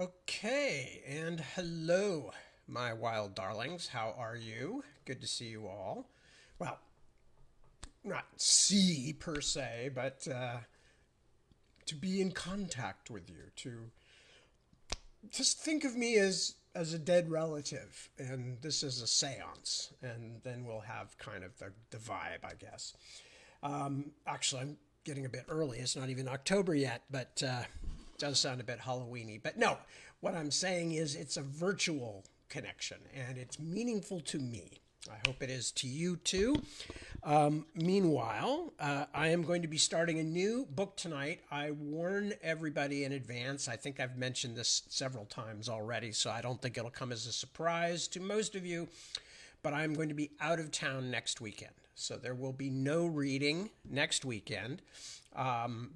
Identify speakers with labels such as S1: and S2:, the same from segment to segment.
S1: Okay, and hello, my wild darlings. How are you? Good to see you all. Well, not see per se, but to be in contact with you, to just think of me as a dead relative, and this is a seance, and then we'll have kind of the vibe, I guess. Actually, I'm getting a bit early. It's not even October yet, but it does sound a bit Halloweeny. But no, what I'm saying is it's a virtual connection, and it's meaningful to me. I hope it is to you too. Meanwhile, I am going to be starting a new book tonight. I warn everybody in advance. I think I've mentioned this several times already, so I don't think it'll come as a surprise to most of you. But I'm going to be out of town next weekend. So there will be no reading next weekend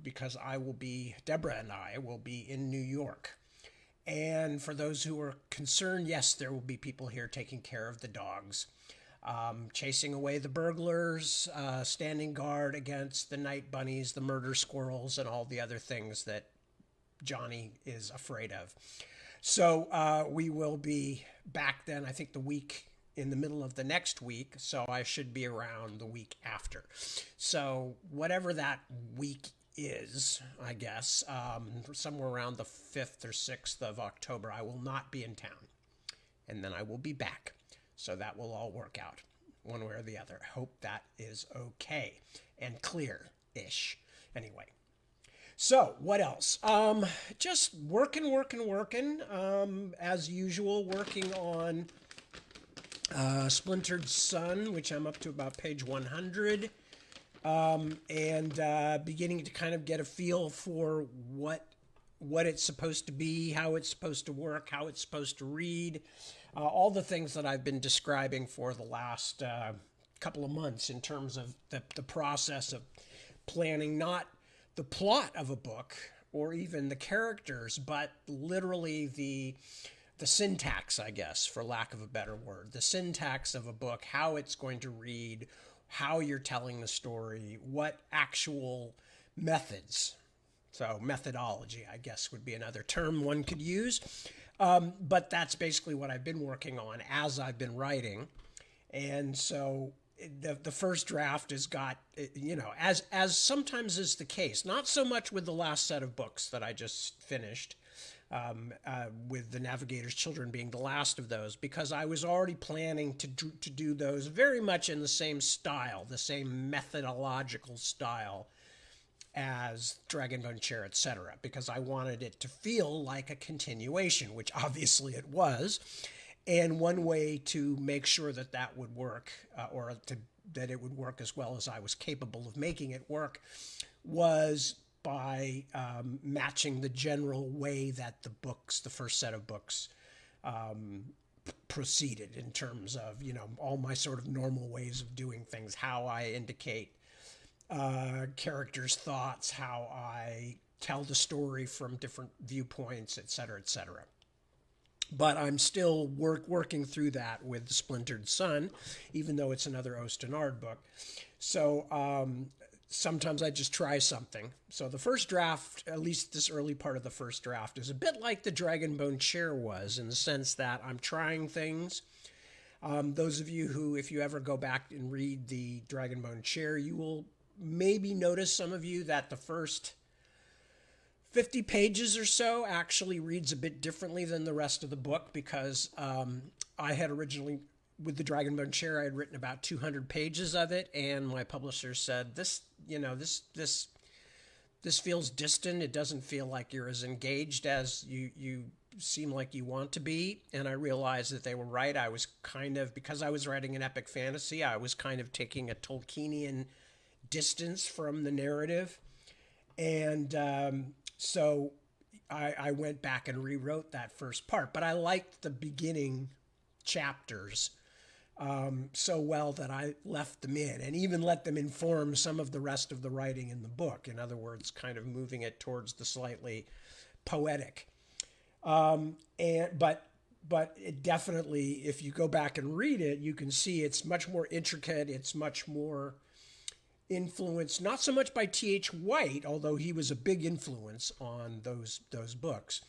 S1: because Deborah and I will be in New York. And for those who are concerned, yes, there will be people here taking care of the dogs, chasing away the burglars, standing guard against the night bunnies, the murder squirrels, and all the other things that Johnny is afraid of. So we will be back then, I think the week in the middle of the next week. So I should be around the week after. So whatever that week is, I guess, somewhere around the 5th or 6th of October, I will not be in town. And then I will be back. So that will all work out one way or the other. I hope that is okay and clear-ish. Anyway. So, what else? Just working. As usual, working on Splintered Sun, which I'm up to about page 100, and beginning to kind of get a feel for what it's supposed to be, how it's supposed to work, how it's supposed to read, all the things that I've been describing for the last couple of months in terms of the process of planning not the plot of a book or even the characters, but literally the syntax, I guess, for lack of a better word, the syntax of a book, how it's going to read, how you're telling the story, what actual methods. So methodology, I guess, would be another term one could use. But that's basically what I've been working on as I've been writing. And so the first draft has got, as sometimes is the case, not so much with the last set of books that I just finished, with The Navigator's Children being the last of those, because I was already planning to do those very much in the same style, the same methodological style as Dragonbone Chair, etc., because I wanted it to feel like a continuation, which obviously it was. And one way to make sure that that would work, that it would work as well as I was capable of making it work, was by matching the general way that the first set of books, proceeded in terms of, all my sort of normal ways of doing things, how I indicate characters' thoughts, how I tell the story from different viewpoints, etc., etc. But I'm still working through that with The Splintered Sun, even though it's another Ostenard book. So sometimes I just try something. So the first draft, at least this early part of the first draft, is a bit like the Dragonbone Chair was, in the sense that I'm trying things. Those of you who, if you ever go back and read the Dragonbone Chair, you will maybe notice, some of you, that the first 50 pages or so actually reads a bit differently than the rest of the book, because I had originally, with the Dragonbone Chair, I had written about 200 pages of it, and my publisher said, this feels distant. It doesn't feel like you're as engaged as you seem like you want to be. And I realized that they were right. I was kind of, because I was writing an epic fantasy, I was kind of taking a Tolkienian distance from the narrative. And so I went back and rewrote that first part. But I liked the beginning chapters so well that I left them in, and even let them inform some of the rest of the writing in the book. In other words, kind of moving it towards the slightly poetic. But it definitely, if you go back and read it, you can see it's much more intricate. It's much more influenced, not so much by T.H. White, although he was a big influence on those books,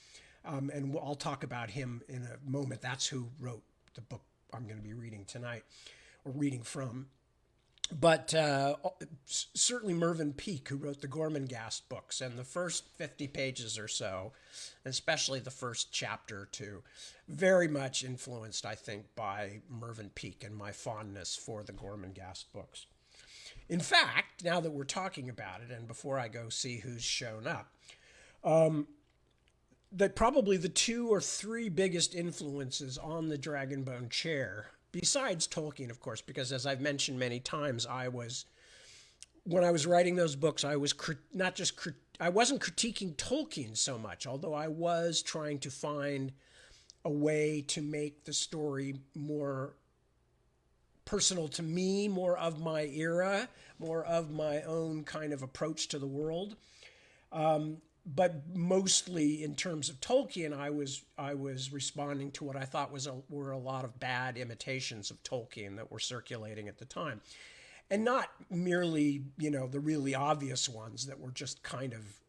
S1: And I'll talk about him in a moment. That's who wrote the book I'm going to be reading tonight, or reading from. But certainly Mervyn Peake, who wrote the Gormenghast books, and the first 50 pages or so, especially the first chapter or two, very much influenced, I think, by Mervyn Peake and my fondness for the Gormenghast books. In fact, now that we're talking about it, and before I go see who's shown up, that probably the 2 or 3 biggest influences on the Dragonbone chair, besides Tolkien, of course, because as I've mentioned many times, when I was writing those books, I was I wasn't critiquing Tolkien so much, although I was trying to find a way to make the story more personal to me, more of my era, more of my own kind of approach to the world. But mostly in terms of Tolkien, I was responding to what I thought were a lot of bad imitations of Tolkien that were circulating at the time, and not merely the really obvious ones that were just kind of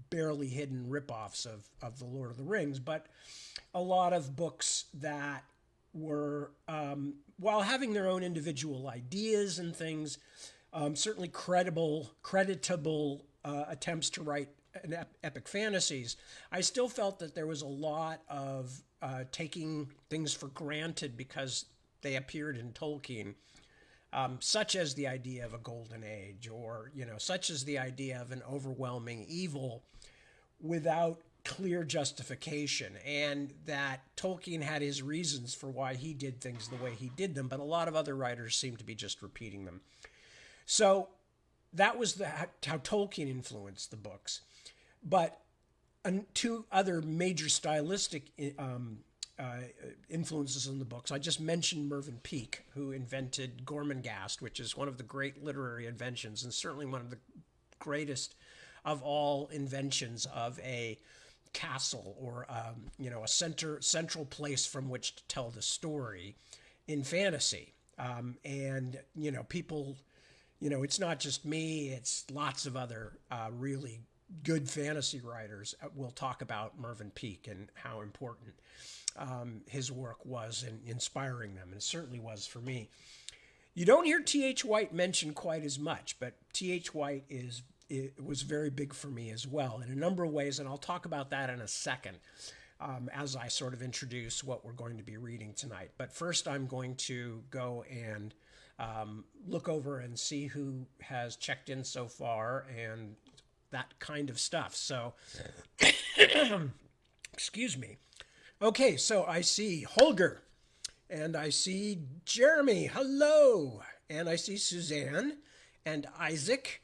S1: barely hidden ripoffs of the Lord of the Rings, but a lot of books that were, while having their own individual ideas and things, certainly creditable attempts to write epic fantasies, I still felt that there was a lot of taking things for granted because they appeared in Tolkien, such as the idea of a golden age, or such as the idea of an overwhelming evil without clear justification, and that Tolkien had his reasons for why he did things the way he did them, but a lot of other writers seemed to be just repeating them. So that was how Tolkien influenced the books. But 2 other major stylistic influences in the books. I just mentioned Mervyn Peake, who invented Gormenghast, which is one of the great literary inventions, and certainly one of the greatest of all inventions of a castle, or a central place from which to tell the story in fantasy. And people, it's not just me, it's lots of other really good fantasy writers will talk about Mervyn Peake and how important his work was in inspiring them, and it certainly was for me. You don't hear T.H. White mentioned quite as much, but T.H. White was very big for me as well in a number of ways, and I'll talk about that in a second as I sort of introduce what we're going to be reading tonight. But first, I'm going to go and look over and see who has checked in so far and that kind of stuff. So, excuse me. Okay, so I see Holger, and I see Jeremy. Hello. And I see Suzanne and Isaac.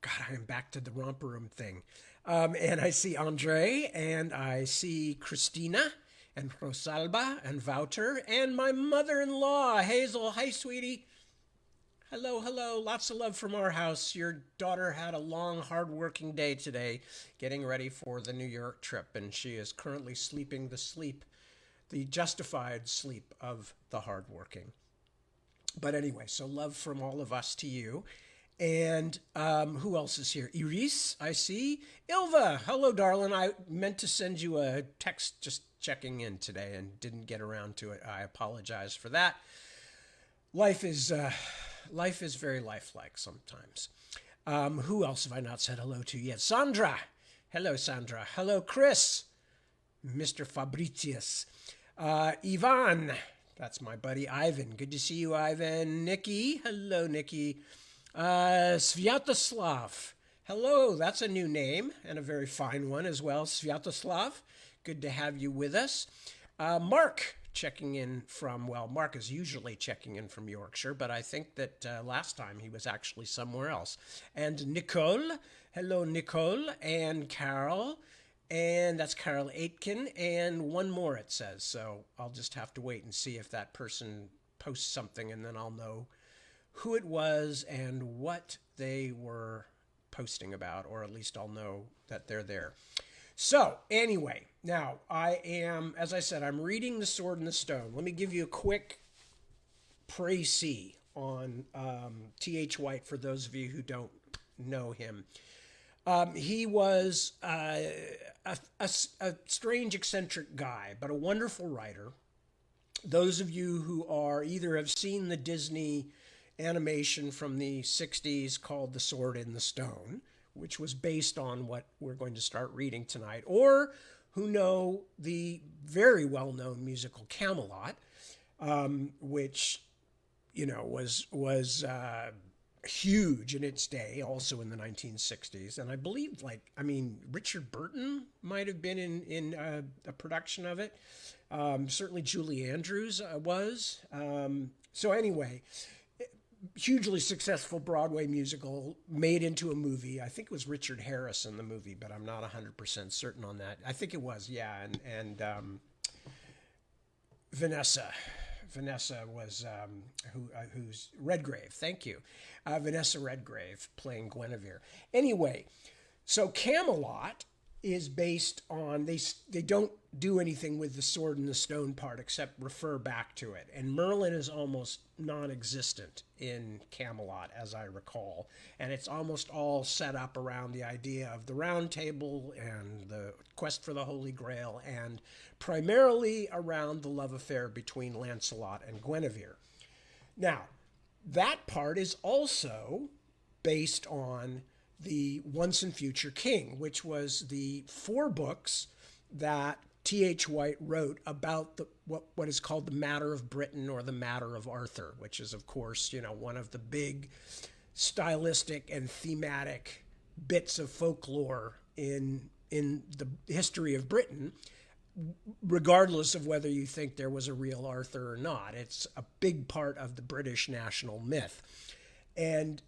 S1: God, I am back to the romper room thing. And I see Andre, and I see Christina, and Rosalba, and Wouter, and my mother-in-law, Hazel. Hi, sweetie. Hello, hello. Lots of love from our house. Your daughter had a long, hard-working day today, getting ready for the New York trip, and she is currently sleeping the justified sleep of the hardworking. But anyway, so love from all of us to you. And who else is here? Iris, I see. Ilva, hello, darling. I meant to send you a text just checking in today and didn't get around to it. I apologize for that. Life is very lifelike sometimes. Who else have I not said hello to yet? Sandra. Hello, Sandra. Hello, Chris. Mr. Fabricius. Ivan. That's my buddy Ivan. Good to see you, Ivan. Nikki. Hello, Nikki. Sviatoslav. Hello, that's a new name and a very fine one as well. Sviatoslav. Good to have you with us. Mark. Checking in from, Mark is usually checking in from Yorkshire, but I think that last time he was actually somewhere else. And Nicole, hello Nicole, and Carol, and that's Carol Aitken, and one more it says, so I'll just have to wait and see if that person posts something, and then I'll know who it was and what they were posting about, or at least I'll know that they're there. So, anyway, now I am, as I said, I'm reading The Sword and the Stone. Let me give you a quick précis on T.H. White for those of you who don't know him. He was a strange, eccentric guy, but a wonderful writer. Those of you who are either have seen the Disney animation from the 60s called The Sword in the Stone, which was based on what we're going to start reading tonight, or who know the very well-known musical Camelot, which was huge in its day, also in the 1960s, and I believe Richard Burton might have been in a production of it. Certainly Julie Andrews was. So anyway, hugely successful Broadway musical made into a movie. I think it was Richard Harris in the movie, but I'm not 100% certain on that. I think it was, yeah. And Vanessa was who's Redgrave. Thank you, Vanessa Redgrave playing Guinevere. Anyway, so Camelot is based on they don't do anything with the sword and the stone part except refer back to it. And Merlin is almost non-existent in Camelot, as I recall. And it's almost all set up around the idea of the Round Table and the quest for the Holy Grail, and primarily around the love affair between Lancelot and Guinevere. Now, that part is also based on the Once and Future King, which was the 4 books that T.H. White wrote about what is called the Matter of Britain, or the Matter of Arthur, which is, of course, one of the big stylistic and thematic bits of folklore in the history of Britain, regardless of whether you think there was a real Arthur or not. It's a big part of the British national myth. And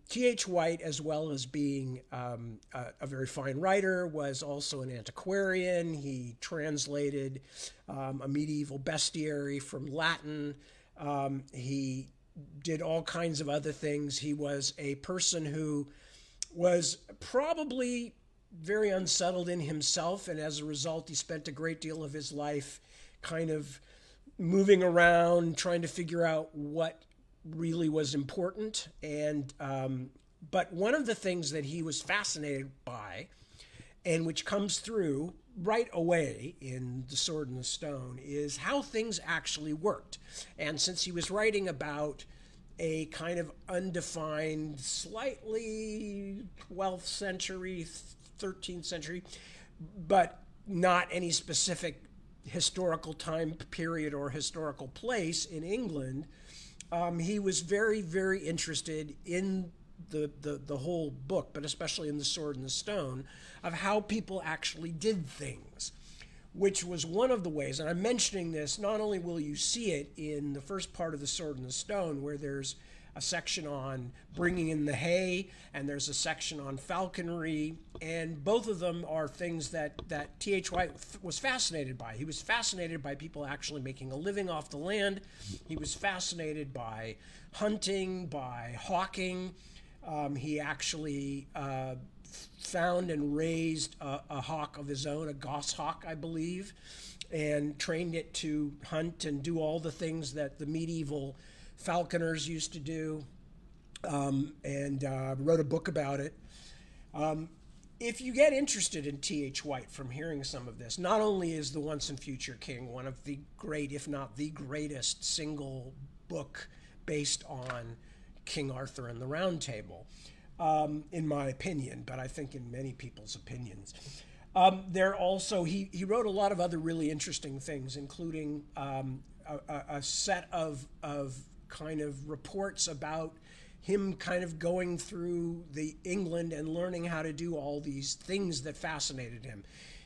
S1: T.H. White, as well as being a very fine writer, was also an antiquarian. He translated a medieval bestiary from Latin. He did all kinds of other things. He was a person who was probably very unsettled in himself, and as a result, he spent a great deal of his life kind of moving around, trying to figure out what really was important. And but one of the things that he was fascinated by, and which comes through right away in The Sword and the Stone, is how things actually worked. And since he was writing about a kind of undefined, slightly 12th century, 13th century, but not any specific historical time period or historical place in England, he was very, very interested in the whole book, but especially in The Sword and the Stone, of how people actually did things, which was one of the ways, and I'm mentioning this, not only will you see it in the first part of The Sword and the Stone, where there's a section on bringing in the hay, and there's a section on falconry, and both of them are things that T.H. White was fascinated by. He was fascinated by people actually making a living off the land. He was fascinated by hunting, by hawking. He actually found and raised a hawk of his own, a goshawk, I believe, and trained it to hunt and do all the things that the medieval falconers used to do, and wrote a book about it. If you get interested in T.H. White from hearing some of this, not only is The Once and Future King one of the great, if not the greatest, single book based on King Arthur and the Round Table, in my opinion, but I think in many people's opinions. There also, he wrote a lot of other really interesting things, including a set of kind of reports about him kind of going through the England and learning how to do all these things that fascinated him.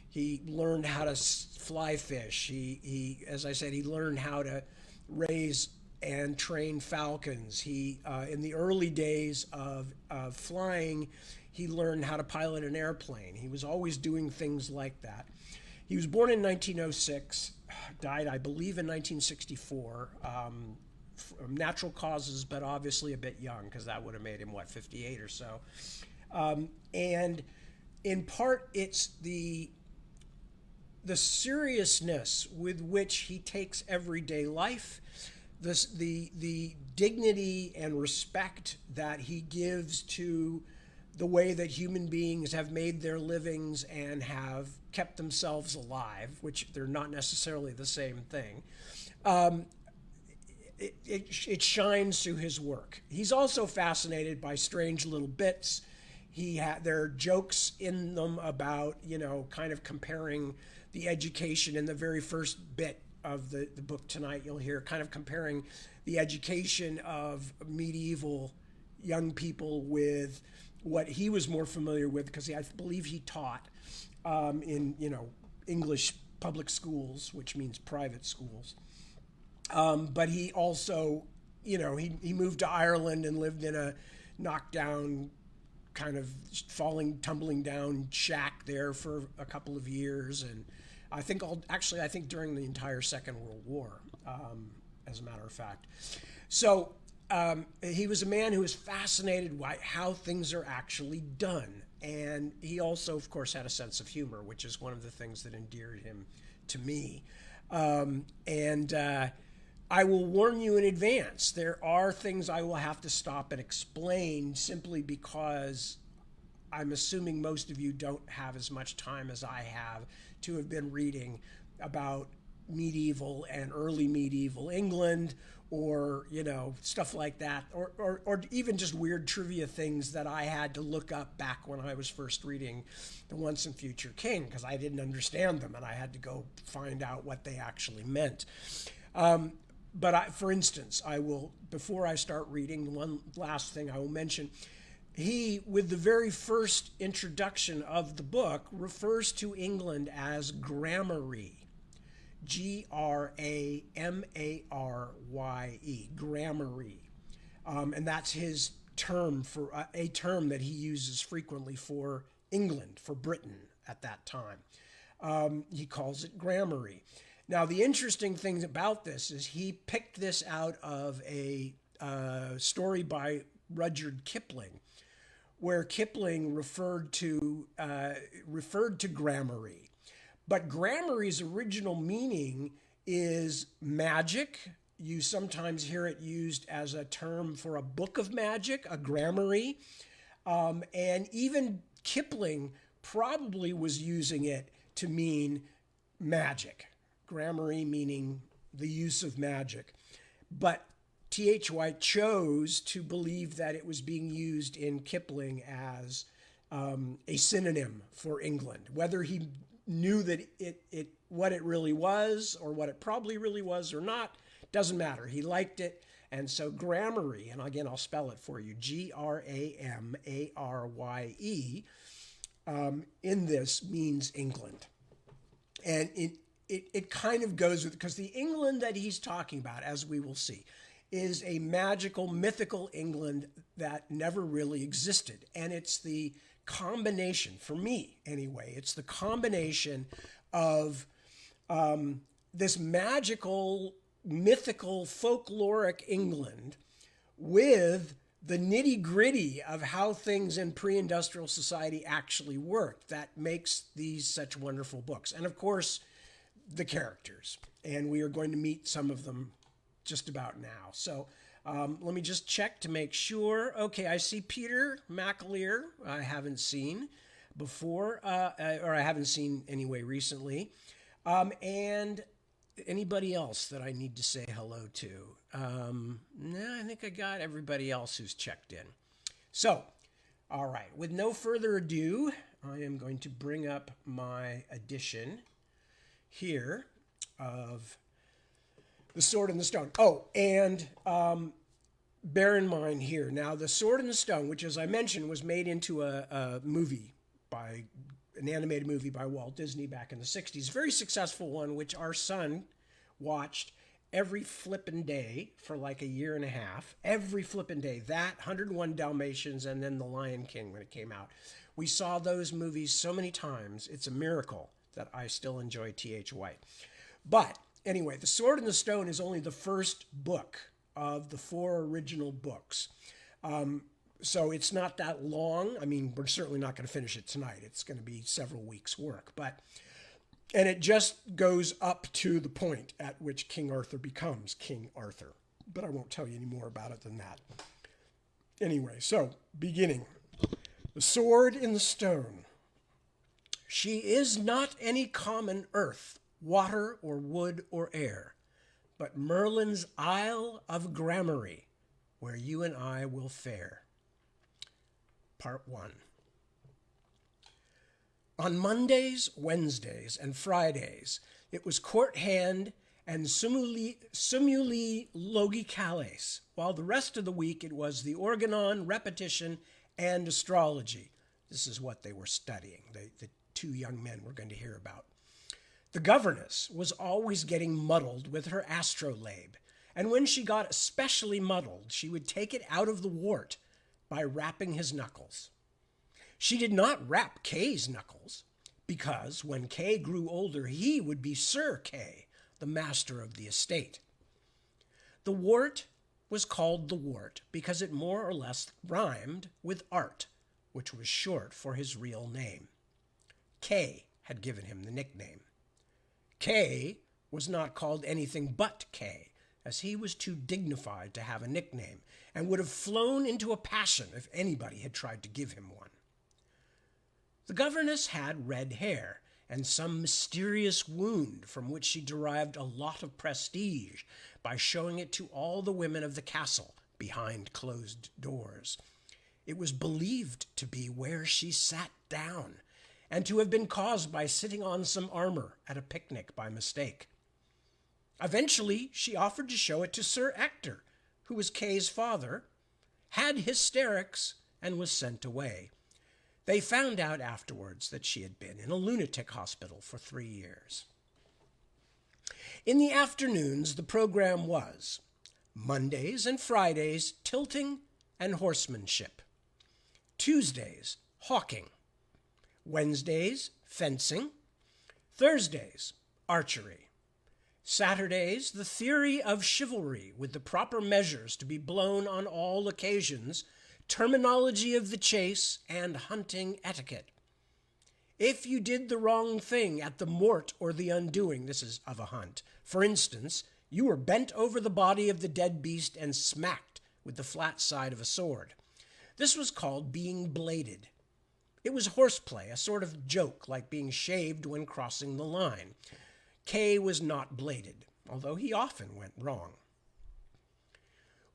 S1: He learned how to fly fish. He as I said, he learned how to raise and train falcons. He in the early days of flying, he learned how to pilot an airplane. He was always doing things like that. He was born in 1906, died, I believe, in 1964. From natural causes, but obviously a bit young, because that would have made him, 58 or so. And in part, it's the seriousness with which he takes everyday life, the dignity and respect that he gives to the way that human beings have made their livings and have kept themselves alive, which they're not necessarily the same thing. It shines through his work. He's also fascinated by strange little bits. There are jokes in them about, kind of comparing the education in the very first bit of the book tonight. You'll hear kind of comparing the education of medieval young people with what he was more familiar with, because I believe he taught in, English public schools, which means private schools. But he also, he moved to Ireland and lived in a knockdown, kind of tumbling down shack there for a couple of years. And I think during the entire Second World War, as a matter of fact. So he was a man who was fascinated by how things are actually done. And he also, of course, had a sense of humor, which is one of the things that endeared him to me. I will warn you in advance, there are things I will have to stop and explain, simply because I'm assuming most of you don't have as much time as I have to have been reading about medieval and early medieval England, or stuff like that, or even just weird trivia things that I had to look up back when I was first reading The Once and Future King, because I didn't understand them and I had to go find out what they actually meant. But for instance, before I start reading, one last thing I will mention, he, with the very first introduction of the book, refers to England as Gramarye. Gramarye, Gramarye. And that's his term for a term that he uses frequently for England, for Britain at that time. He calls it Gramarye. Now, the interesting thing about this is he picked this out of a story by Rudyard Kipling, where Kipling referred to Gramarye. But Gramarye's original meaning is magic. You sometimes hear it used as a term for a book of magic, a Gramarye. And even Kipling probably was using it to mean magic. Gramarye meaning the use of magic. But T.H. White chose to believe that it was being used in Kipling as a synonym for England. Whether he knew that what it really was, or what it probably really was or not, doesn't matter. He liked it. And so Gramarye, and again, I'll spell it for you, Gramarye, in this means England. And it kind of goes with, because the England that he's talking about, as we will see, is a magical, mythical England that never really existed. And it's the combination, for me anyway, it's the combination of this magical, mythical, folkloric England with the nitty-gritty of how things in pre-industrial society actually worked that makes these such wonderful books. And of course, the characters. And we are going to meet some of them just about now. So let me just check to make sure. Okay, I see Peter McAleer I haven't seen before, or I haven't seen anyway recently. And anybody else that I need to say hello to? No, I think I got everybody else who's checked in. So, all right, with no further ado, I am going to bring up my edition here of The Sword and the Stone. Oh, and bear in mind here, now The Sword and the Stone, which as I mentioned was made into a movie an animated movie by Walt Disney back in the 60s, very successful one, which our son watched every flippin' day for like a year and a half, every flippin' day. That, 101 Dalmatians, and then The Lion King when it came out. We saw those movies so many times, it's a miracle that I still enjoy T.H. White. But anyway, The Sword and the Stone is only the first book of the 4 original books. So it's not that long. I mean, we're certainly not going to finish it tonight. It's going to be several weeks' work. And it just goes up to the point at which King Arthur becomes King Arthur. But I won't tell you any more about it than that. Anyway, so beginning. The sword in the stone. She is not any common earth, water, or wood, or air, but Merlin's Isle of Gramarye, where you and I will fare. Part 1. On Mondays, Wednesdays, and Fridays, it was court hand and sumuli logicales, while the rest of the week it was the organon, repetition, and astrology. This is what they were studying, the two young men we're going to hear about. The governess was always getting muddled with her astrolabe, and when she got especially muddled, she would take it out of the wart by rapping his knuckles. She did not rap Kay's knuckles, because when Kay grew older, he would be Sir Kay, the master of the estate. The wart was called the wart because it more or less rhymed with art, which was short for his real name. Kay had given him the nickname. Kay was not called anything but Kay, as he was too dignified to have a nickname, and would have flown into a passion if anybody had tried to give him one. The governess had red hair and some mysterious wound from which she derived a lot of prestige by showing it to all the women of the castle behind closed doors. It was believed to be where she sat down, and to have been caused by sitting on some armor at a picnic by mistake. Eventually, she offered to show it to Sir Ector, who was Kay's father, had hysterics, and was sent away. They found out afterwards that she had been in a lunatic hospital for 3 years. In the afternoons, the program was Mondays and Fridays, tilting and horsemanship. Tuesdays, hawking. Wednesdays, fencing. Thursdays, archery. Saturdays, the theory of chivalry with the proper measures to be blown on all occasions, terminology of the chase, and hunting etiquette. If you did the wrong thing at the mort or the undoing, this is of a hunt, for instance, you were bent over the body of the dead beast and smacked with the flat side of a sword. This was called being bladed. It was horseplay, a sort of joke like being shaved when crossing the line. Kay was not bladed, although he often went wrong.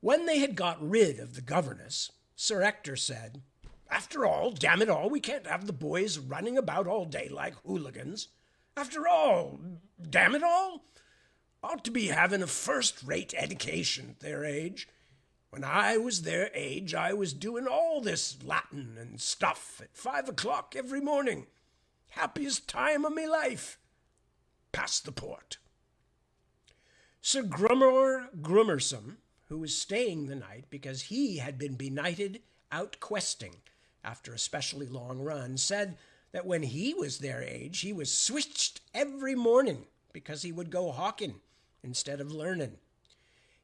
S1: When they had got rid of the governess, Sir Ector said, "After all, damn it all, we can't have the boys running about all day like hooligans. After all, damn it all, ought to be having a first-rate education at their age. When I was their age, I was doing all this Latin and stuff at 5 o'clock every morning. Happiest time of me life. Pass the port." Sir Grummore Grummersome, who was staying the night because he had been benighted out questing after a specially long run, said that when he was their age, he was switched every morning because he would go hawking instead of learning.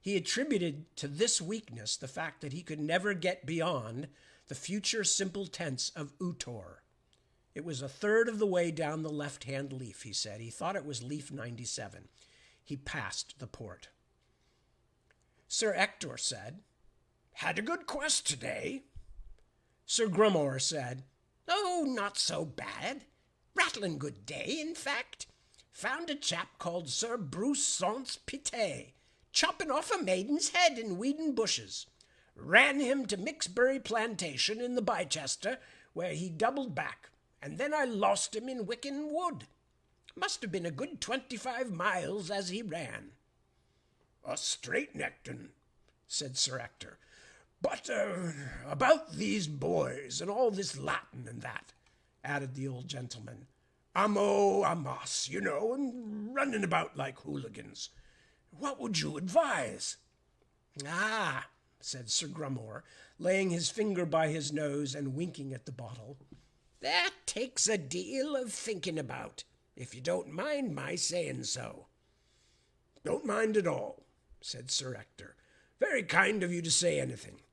S1: He attributed to this weakness the fact that he could never get beyond the future simple tense of utor. It was a third of the way down the left-hand leaf, he said. He thought it was leaf 97. He passed the port. Sir Ector said, "Had a good quest today." Sir Grummore said, "Oh, not so bad. Rattling good day, in fact. Found a chap called Sir Bruce Sans Pité, chopping off a maiden's head in weeding bushes. Ran him to Mixbury Plantation in the Bicester, where he doubled back, and then I lost him in Wicken Wood. Must have been a good 25 miles as he ran." "A straight-necked 'un," said Sir Ector. "But about these boys and all this Latin and that," added the old gentleman. "Amo, amas, you know, and running about like hooligans. What would you advise?" "Ah," said Sir Grummore, laying his finger by his nose and winking at the bottle, "that takes a deal of thinking about, if you don't mind my saying so." "Don't mind at all," said Sir Ector. "Very kind of you to say anything.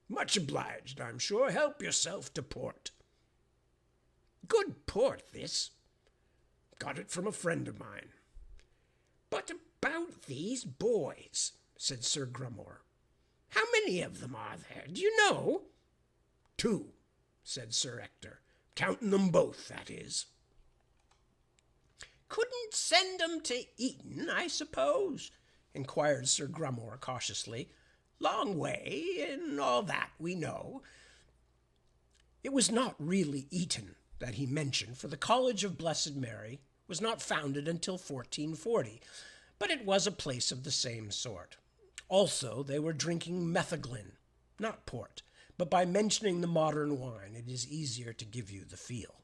S1: Much obliged, I'm sure. Help yourself to port." "Good port, this. Got it from a friend of mine." "But about these boys," said Sir Grummore. "How many of them are there? Do you know?" "2," said Sir Ector. "Counting them both, that is." "Couldn't send 'em to Eton, I suppose?" inquired Sir Grummore cautiously. "Long way, and all that, we know." It was not really Eton that he mentioned, for the College of Blessed Mary was not founded until 1440, but it was a place of the same sort. Also, they were drinking metheglin, not port, but by mentioning the modern wine, it is easier to give you the feel.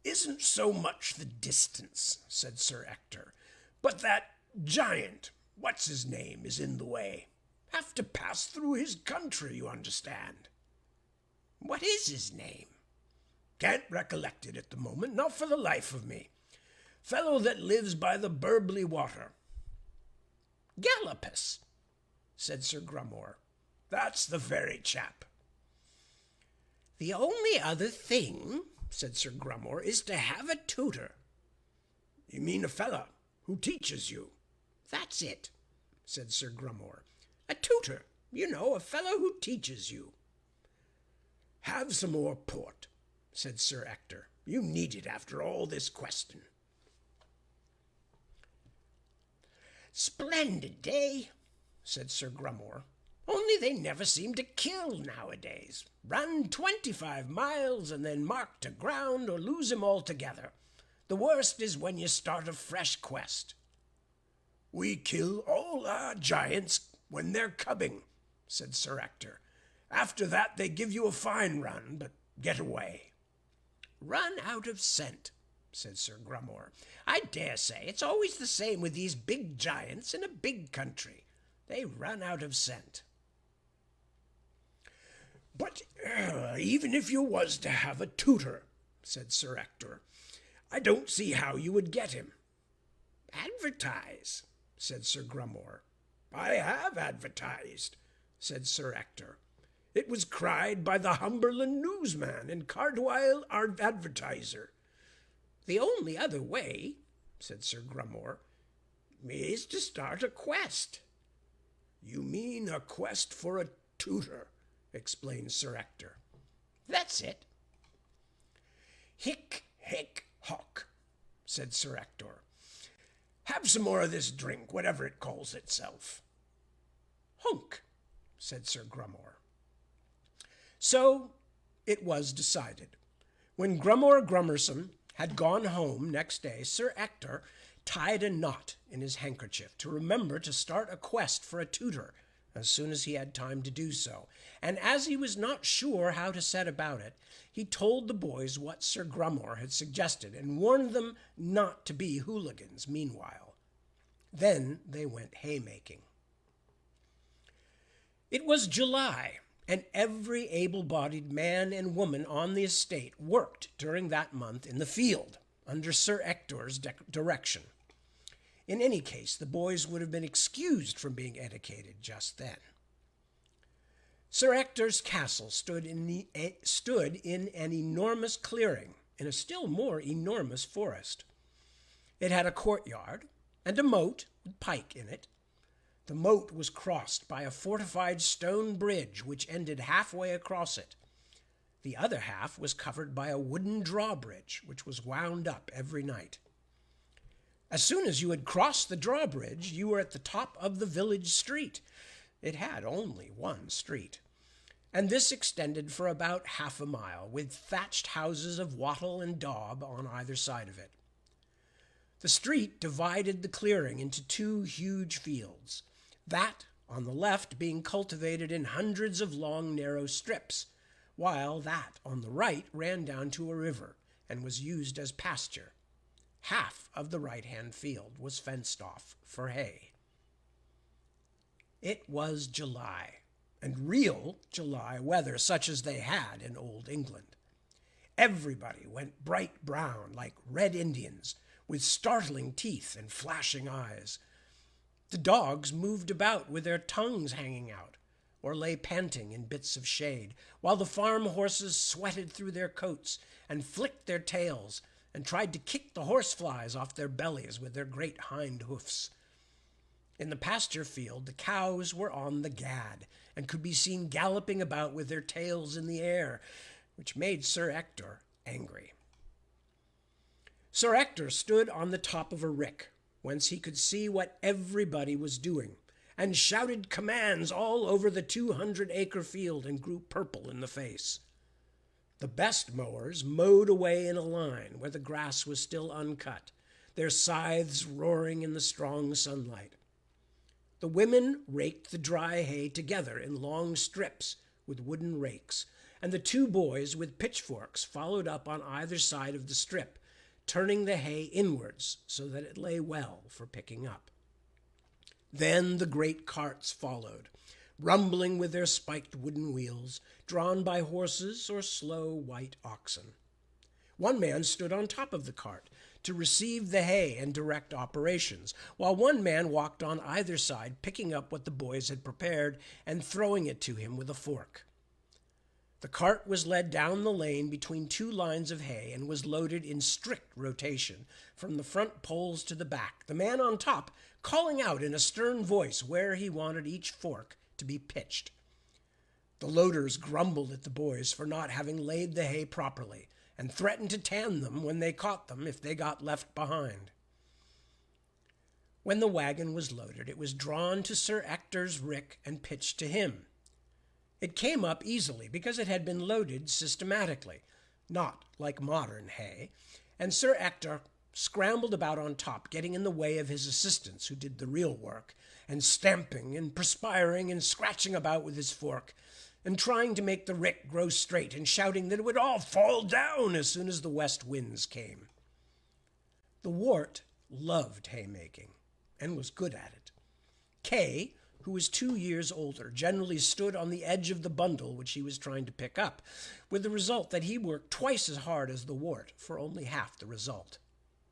S1: "Isn't so much the distance," said Sir Ector, "but that giant, what's his name, is in the way. Have to pass through his country, you understand." "What is his name?" "Can't recollect it at the moment, not for the life of me. Fellow that lives by the Burbly water." "Gallopus," said Sir Grummore. "That's the very chap." "The only other thing," said Sir Grummore, "is to have a tutor." "You mean a fella who teaches you?" "That's it," said Sir Grummore. "A tutor, you know, a fellow who teaches you." "Have some more port," said Sir Ector. "You need it after all this questing." "Splendid day," said Sir Grummore. "Only they never seem to kill nowadays. Run 25 miles and then mark to ground or lose 'em altogether. The worst is when you start a fresh quest." "We kill all our giants when they're cubbing," said Sir Ector. "After that they give you a fine run, but get away." "Run out of scent," said Sir Grummore. "I dare say it's always the same with these big giants in a big country. They run out of scent." "But even if you was to have a tutor," said Sir Ector, "I don't see how you would get him." "Advertise," said Sir Grummore. "I have advertised," said Sir Ector. "It was cried by the Humberland Newsman and Cardwile our Advertiser." "The only other way," said Sir Grummore, "is to start a quest." "You mean a quest for a tutor," explained Sir Ector. "That's it." "Hic, hic, hoc," said Sir Ector. "Have some more of this drink, whatever it calls itself." "Hunk," said Sir Grummore. So it was decided. When Grummore Grummerson had gone home next day, Sir Ector tied a knot in his handkerchief to remember to start a quest for a tutor as soon as he had time to do so, and as he was not sure how to set about it, he told the boys what Sir Grummore had suggested and warned them not to be hooligans meanwhile. Then they went haymaking. It was July, and every able-bodied man and woman on the estate worked during that month in the field, under Sir Ector's direction. In any case, the boys would have been excused from being educated just then. Sir Ector's castle stood in an enormous clearing in a still more enormous forest. It had a courtyard and a moat with pike in it. The moat was crossed by a fortified stone bridge which ended halfway across it. The other half was covered by a wooden drawbridge which was wound up every night. As soon as you had crossed the drawbridge, you were at the top of the village street. It had only one street, and this extended for about half a mile, with thatched houses of wattle and daub on either side of it. The street divided the clearing into two huge fields, that on the left being cultivated in hundreds of long, narrow strips, while that on the right ran down to a river and was used as pasture. Half of the right-hand field was fenced off for hay. It was July, and real July weather, such as they had in Old England. Everybody went bright brown like red Indians, with startling teeth and flashing eyes. The dogs moved about with their tongues hanging out, or lay panting in bits of shade, while the farm horses sweated through their coats and flicked their tails and tried to kick the horseflies off their bellies with their great hind hoofs. In the pasture field, the cows were on the gad, and could be seen galloping about with their tails in the air, which made Sir Ector angry. Sir Ector stood on the top of a rick, whence he could see what everybody was doing, and shouted commands all over the 200-acre field, and grew purple in the face. The best mowers mowed away in a line where the grass was still uncut, their scythes roaring in the strong sunlight. The women raked the dry hay together in long strips with wooden rakes, and the two boys with pitchforks followed up on either side of the strip, turning the hay inwards so that it lay well for picking up. Then the great carts followed, rumbling with their spiked wooden wheels, drawn by horses or slow white oxen. One man stood on top of the cart to receive the hay and direct operations, while one man walked on either side, picking up what the boys had prepared and throwing it to him with a fork. The cart was led down the lane between two lines of hay and was loaded in strict rotation, from the front poles to the back, the man on top calling out in a stern voice where he wanted each fork to be pitched. The loaders grumbled at the boys for not having laid the hay properly, and threatened to tan them when they caught them if they got left behind. When the wagon was loaded, it was drawn to Sir Ector's rick and pitched to him. It came up easily because it had been loaded systematically, not like modern hay, and Sir Ector scrambled about on top, getting in the way of his assistants who did the real work, and stamping and perspiring and scratching about with his fork, and trying to make the rick grow straight, and shouting that it would all fall down as soon as the west winds came. The wart loved haymaking, and was good at it. Kay, who was 2 years older, generally stood on the edge of the bundle which he was trying to pick up, with the result that he worked twice as hard as the wart for only half the result.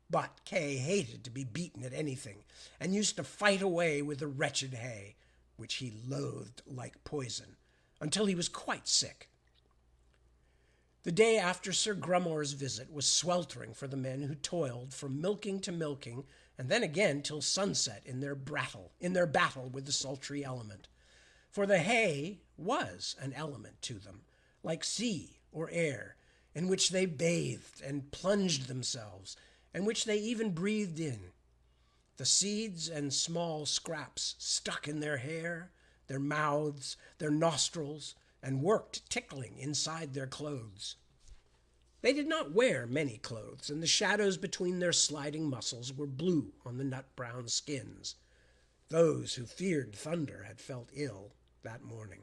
S1: But Kay hated to be beaten at anything, and used to fight away with the wretched hay, which he loathed like poison, until he was quite sick. The day after Sir Grummore's visit was sweltering for the men who toiled from milking to milking, and then again till sunset in their battle with the sultry element. For the hay was an element to them, like sea or air, in which they bathed and plunged themselves, and which they even breathed in. The seeds and small scraps stuck in their hair, their mouths, their nostrils, and worked tickling inside their clothes. They did not wear many clothes, and the shadows between their sliding muscles were blue on the nut-brown skins. Those who feared thunder had felt ill that morning.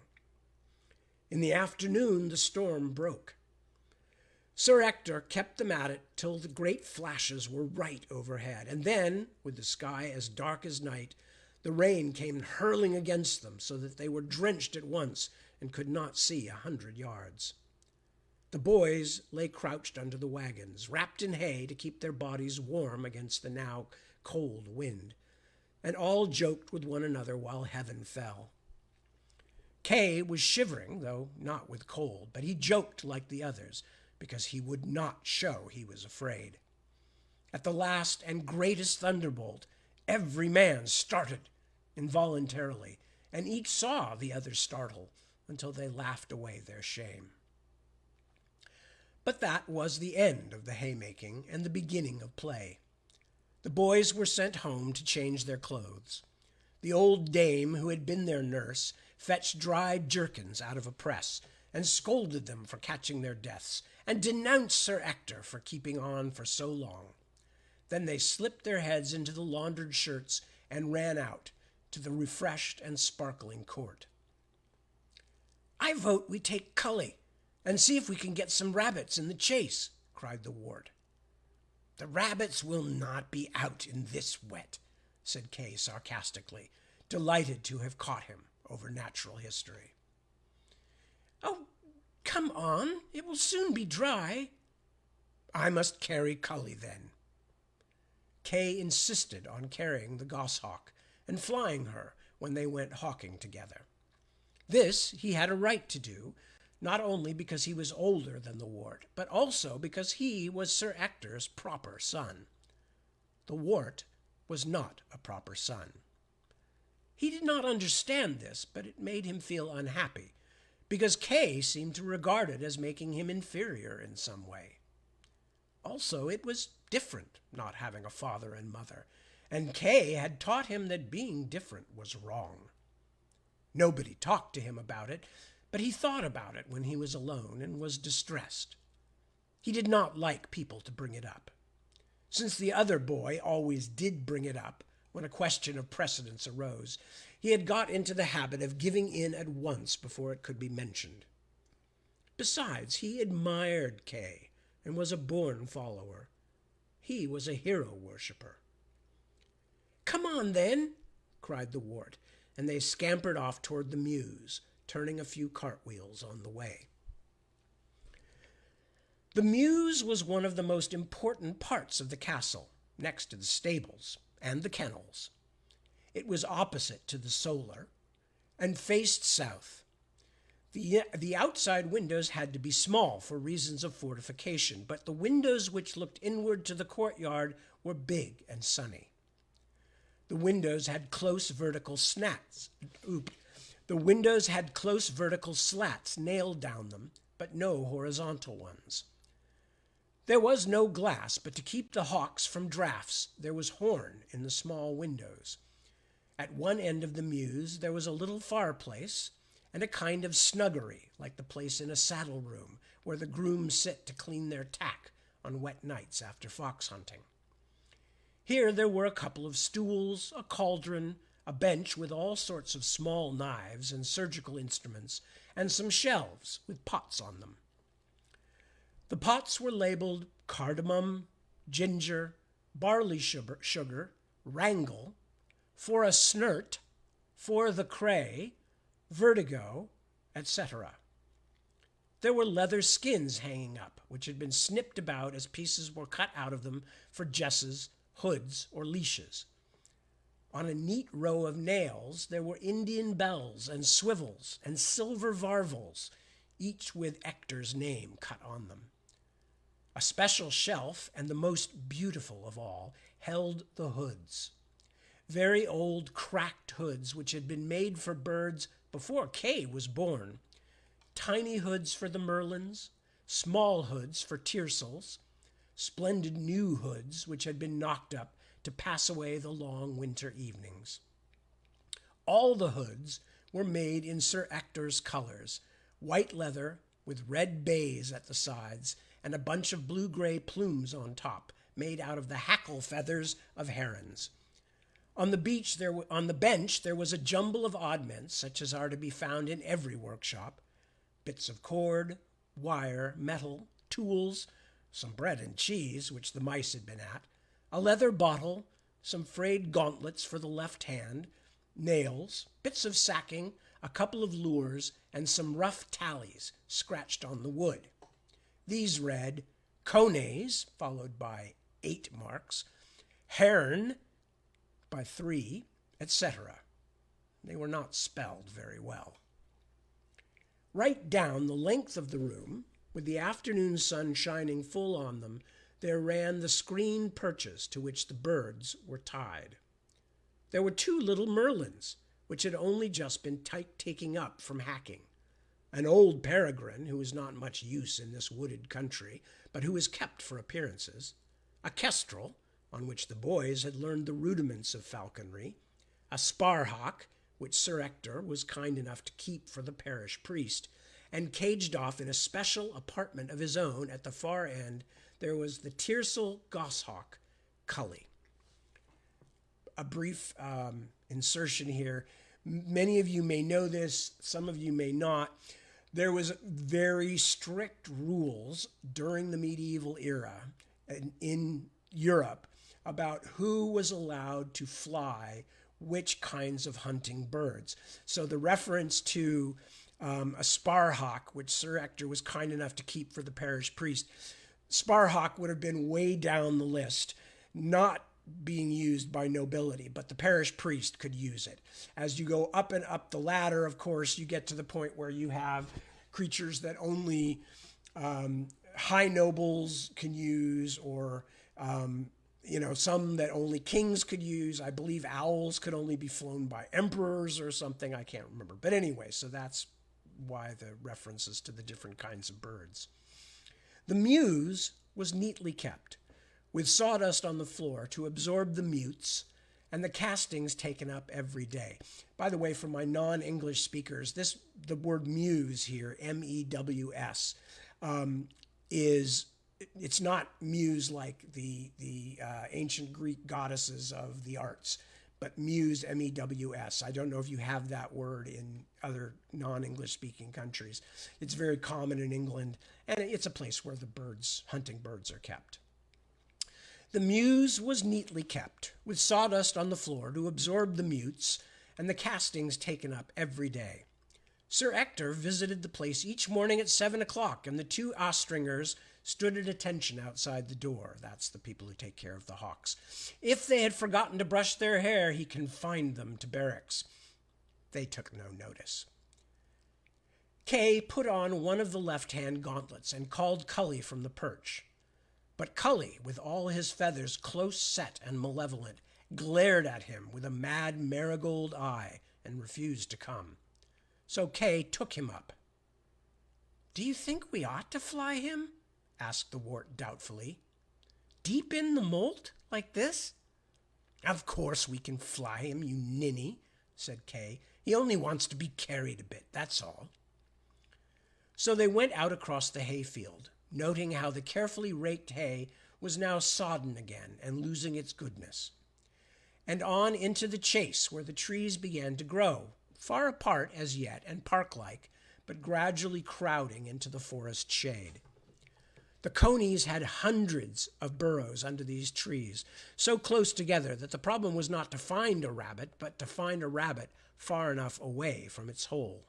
S1: In the afternoon the storm broke. Sir Ector kept them at it till the great flashes were right overhead, and then, with the sky as dark as night, the rain came hurling against them, so that they were drenched at once and could not see 100 yards. The boys lay crouched under the wagons, wrapped in hay to keep their bodies warm against the now cold wind, and all joked with one another while heaven fell. Kay was shivering, though not with cold, but he joked like the others, because he would not show he was afraid. At the last and greatest thunderbolt, every man started involuntarily, and each saw the other startle, until they laughed away their shame. But that was the end of the haymaking and the beginning of play. The boys were sent home to change their clothes. The old dame who had been their nurse fetched dried jerkins out of a press, and scolded them for catching their deaths, and denounced Sir Ector for keeping on for so long. Then they slipped their heads into the laundered shirts and ran out to the refreshed and sparkling court. "I vote we take Cully, and see if we can get some rabbits in the chase," cried the wart. "The rabbits will not be out in this wet," said Kay sarcastically, delighted to have caught him over natural history. "Oh, come on, it will soon be dry." "I must carry Cully then." Kay insisted on carrying the goshawk and flying her when they went hawking together. This he had a right to do, not only because he was older than the wart, but also because he was Sir Ector's proper son. The wart was not a proper son. He did not understand this, but it made him feel unhappy, because Kay seemed to regard it as making him inferior in some way. Also, it was different not having a father and mother, and Kay had taught him that being different was wrong. Nobody talked to him about it, but he thought about it when he was alone and was distressed. He did not like people to bring it up. Since the other boy always did bring it up when a question of precedence arose, he had got into the habit of giving in at once before it could be mentioned. Besides, he admired Kay and was a born follower. He was a hero worshipper. "Come on, then," cried the wart, and they scampered off toward the mews, turning a few cartwheels on the way. The mews was one of the most important parts of the castle, next to the stables and the kennels. It was opposite to the solar and faced south. The outside windows had to be small for reasons of fortification, but the windows which looked inward to the courtyard were big and sunny. The windows had close vertical slats nailed down them, but no horizontal ones. There was no glass, but to keep the hawks from draughts, there was horn in the small windows. At one end of the mews there was a little fireplace and a kind of snuggery, like the place in a saddle room where the grooms sit to clean their tack on wet nights after fox hunting. Here there were a couple of stools, a cauldron, a bench with all sorts of small knives and surgical instruments, and some shelves with pots on them. The pots were labeled cardamom, ginger, barley sugar, wrangle, for a snert, for the cray, vertigo, etc. There were leather skins hanging up, which had been snipped about as pieces were cut out of them for jesses, hoods, or leashes. On a neat row of nails there were Indian bells and swivels and silver varvels, each with Ector's name cut on them. A special shelf, and the most beautiful of all, held the hoods. Very old, cracked hoods which had been made for birds before Kay was born. Tiny hoods for the merlins, small hoods for tiercels, splendid new hoods which had been knocked up to pass away the long winter evenings. All the hoods were made in Sir Ector's colors, white leather with red bays at the sides and a bunch of blue-gray plumes on top, made out of the hackle feathers of herons. On the bench there was a jumble of oddments, such as are to be found in every workshop: bits of cord, wire, metal, tools, some bread and cheese, which the mice had been at, a leather bottle, some frayed gauntlets for the left hand, nails, bits of sacking, a couple of lures, and some rough tallies scratched on the wood. These read Cones, followed by 8 marks, Hern by 3, etc. They were not spelled very well. Right down the length of the room, with the afternoon sun shining full on them, there ran the screen perches to which the birds were tied. There were 2 little merlins, which had only just been taking up from hacking. An old peregrine, who was not much use in this wooded country, but who was kept for appearances, a kestrel, on which the boys had learned the rudiments of falconry, a sparhawk, which Sir Ector was kind enough to keep for the parish priest, and caged off in a special apartment of his own at the far end there was the tiercel goshawk, Cully. A brief insertion here. Many of you may know this, some of you may not. There was very strict rules during the medieval era in Europe about who was allowed to fly which kinds of hunting birds. So the reference to a sparhawk, which Sir Ector was kind enough to keep for the parish priest, sparhawk would have been way down the list, not being used by nobility, but the parish priest could use it. As you go up and up the ladder, of course, you get to the point where you have creatures that only high nobles can use, or some that only kings could use. I believe owls could only be flown by emperors or something. I can't remember. But anyway, so that's why the references to the different kinds of birds. The mews was neatly kept, with sawdust on the floor to absorb the mutes, and the castings taken up every day. By the way, for my non-English speakers, the word muse here, M-E-W-S, it's not muse like the ancient Greek goddesses of the arts, but muse, M-E-W-S. I don't know if you have that word in other non-English speaking countries. It's very common in England, and it's a place where the hunting birds are kept. The mews was neatly kept, with sawdust on the floor to absorb the mutes, and the castings taken up every day. Sir Ector visited the place each morning at 7 o'clock, and the two Ostringers stood at attention outside the door. That's the people who take care of the hawks. If they had forgotten to brush their hair, he confined them to barracks. They took no notice. Kay put on one of the left-hand gauntlets and called Cully from the perch. But Cully, with all his feathers close set and malevolent, glared at him with a mad marigold eye and refused to come. So Kay took him up. "Do you think we ought to fly him?" asked the wart doubtfully. "Deep in the moult, like this?" "Of course we can fly him, you ninny," said Kay. "He only wants to be carried a bit, that's all." So they went out across the hayfield, noting how the carefully raked hay was now sodden again and losing its goodness, and on into the chase where the trees began to grow, far apart as yet and park-like, but gradually crowding into the forest shade. The conies had hundreds of burrows under these trees, so close together that the problem was not to find a rabbit, but to find a rabbit far enough away from its hole.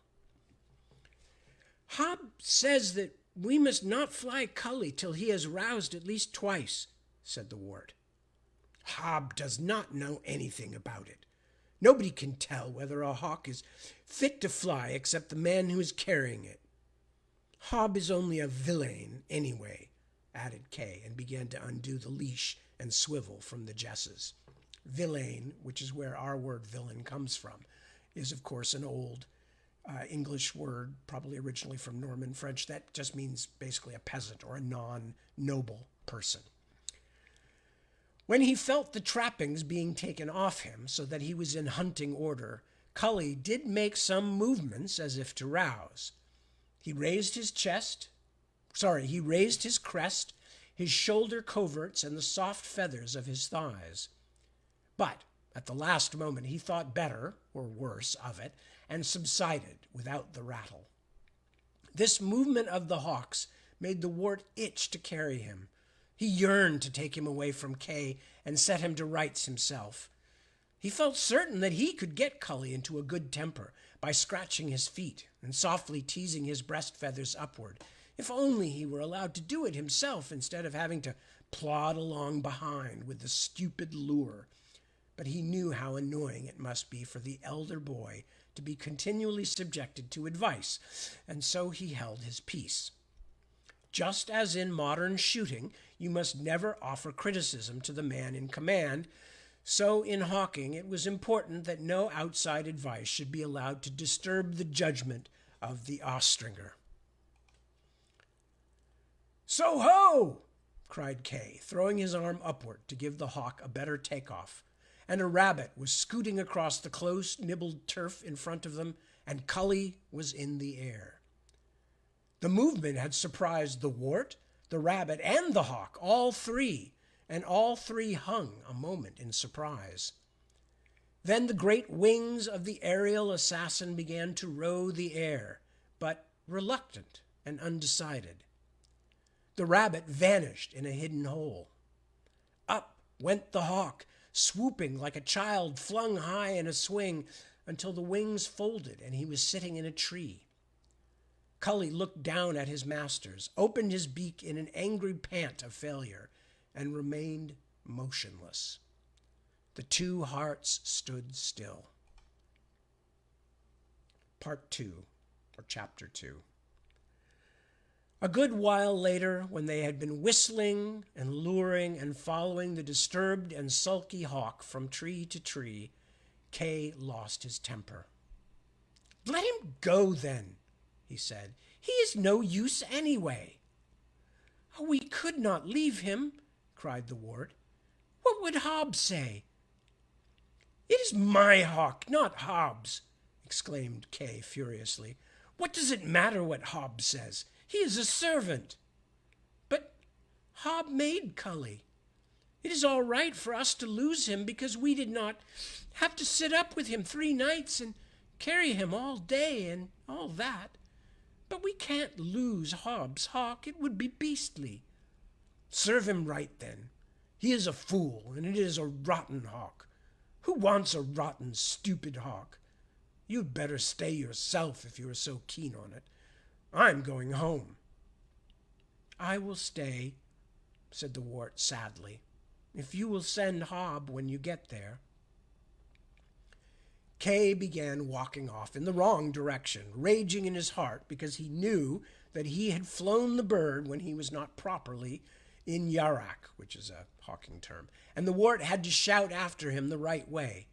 S1: "Hob says that we must not fly Cully till he has roused at least twice," said the wart. "Hob does not know anything about it. Nobody can tell whether a hawk is fit to fly except the man who is carrying it. Hob is only a villain anyway," added Kay, and began to undo the leash and swivel from the jesses. Villain, which is where our word villain comes from, is of course an old English word, probably originally from Norman French, that just means basically a peasant or a non-noble person. When he felt the trappings being taken off him so that he was in hunting order, Cully did make some movements as if to rouse. He raised his crest, his shoulder coverts, and the soft feathers of his thighs. But at the last moment he thought better, or worse, of it, and subsided without the rattle. This movement of the hawk's made the wart itch to carry him. He yearned to take him away from Kay and set him to rights himself. He felt certain that he could get Cully into a good temper by scratching his feet and softly teasing his breast feathers upward, if only he were allowed to do it himself instead of having to plod along behind with the stupid lure. But he knew how annoying it must be for the elder boy to be continually subjected to advice, and so he held his peace. Just as in modern shooting, you must never offer criticism to the man in command, so in hawking it was important that no outside advice should be allowed to disturb the judgment of the Ostringer. "So ho!" cried Kay, throwing his arm upward to give the hawk a better takeoff, and a rabbit was scooting across the close-nibbled turf in front of them, and Cully was in the air. The movement had surprised the wart, the rabbit, and the hawk, all three, and all three hung a moment in surprise. Then the great wings of the aerial assassin began to row the air, but reluctant and undecided. The rabbit vanished in a hidden hole. Up went the hawk, swooping like a child flung high in a swing, until the wings folded and he was sitting in a tree. Cully looked down at his masters, opened his beak in an angry pant of failure, and remained motionless. The two hearts stood still. Part 2, or Chapter 2. A good while later, when they had been whistling and luring and following the disturbed and sulky hawk from tree to tree, Kay lost his temper. "Let him go, then," he said. "He is no use anyway." "Oh, we could not leave him," cried the wart. "What would Hobbs say?" "It is my hawk, not Hobbs," exclaimed Kay furiously. "What does it matter what Hobbs says? He is a servant." "But Hob made Cully. It is all right for us to lose him because we did not have to sit up with him 3 nights and carry him all day and all that. But we can't lose Hobbs' hawk. It would be beastly." "Serve him right, then. He is a fool, and it is a rotten hawk. Who wants a rotten, stupid hawk? You'd better stay yourself if you are so keen on it. I'm going home." "I will stay," said the wart sadly, "if you will send Hob when you get there." Kay began walking off in the wrong direction, raging in his heart because he knew that he had flown the bird when he was not properly in yarak, which is a hawking term, and the wart had to shout after him the right way.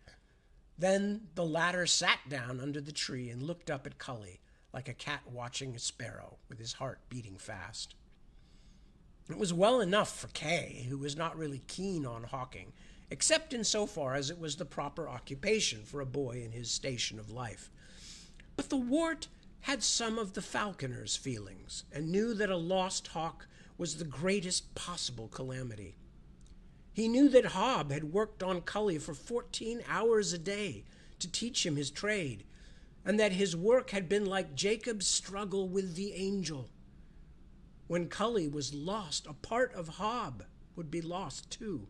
S1: Then the latter sat down under the tree and looked up at Cully, like a cat watching a sparrow, with his heart beating fast. It was well enough for Kay, who was not really keen on hawking, except in so far as it was the proper occupation for a boy in his station of life. But the wart had some of the falconer's feelings, and knew that a lost hawk was the greatest possible calamity. He knew that Hob had worked on Cully for 14 hours a day to teach him his trade, and that his work had been like Jacob's struggle with the angel. When Cully was lost, a part of Hob would be lost too.